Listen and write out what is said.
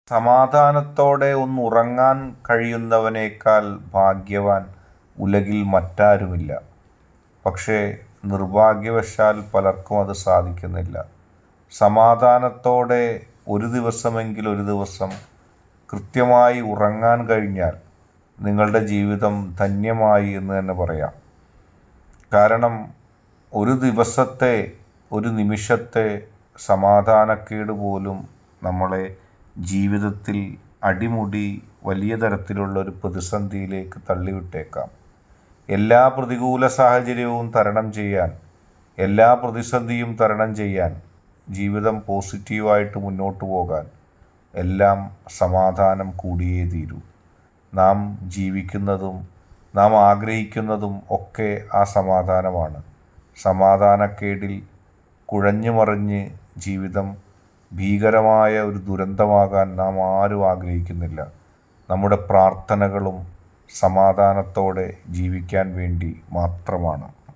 സമാധാനത്തോടെ ഒന്നുറങ്ങാൻ കഴിയുന്നവനേക്കാൾ ഭാഗ്യവാൻ ഉലകിൽ മറ്റാരുമില്ല. പക്ഷേ നിർഭാഗ്യവശാൽ പലർക്കും അത് സാധിക്കുന്നില്ല. സമാധാനത്തോടെ ഒരു ദിവസം കൃത്യമായി ഉറങ്ങാൻ കഴിഞ്ഞാൽ നിങ്ങളുടെ ജീവിതം ധന്യമായി എന്ന് തന്നെ പറയാം. കാരണം ഒരു ദിവസത്തെ, ഒരു നിമിഷത്തെ സമാധാനക്കേട് പോലും നമ്മളെ ജീവിതത്തിൽ അടിമുടി വലിയ തരത്തിലുള്ളൊരു പ്രതിസന്ധിയിലേക്ക് തള്ളിവിട്ടേക്കാം. എല്ലാ പ്രതികൂല സാഹചര്യവും തരണം ചെയ്യാൻ, എല്ലാ പ്രതിസന്ധിയും തരണം ചെയ്യാൻ, ജീവിതം പോസിറ്റീവായിട്ട് മുന്നോട്ട് പോകാൻ എല്ലാം സമാധാനം കൂടിയേ തീരൂ. നാം ജീവിക്കുന്നതും നാം ആഗ്രഹിക്കുന്നതും ഒക്കെ ആ സമാധാനമാണ്. സമാധാനക്കേടിൽ കുഴഞ്ഞു മറിഞ്ഞ് ജീവിതം ഭീകരമായ ഒരു ദുരന്തമാകാൻ നാം ആരും ആഗ്രഹിക്കുന്നില്ല. നമ്മുടെ പ്രാർത്ഥനകളും സമാധാനത്തോടെ ജീവിക്കാൻ വേണ്ടി മാത്രമാണ്.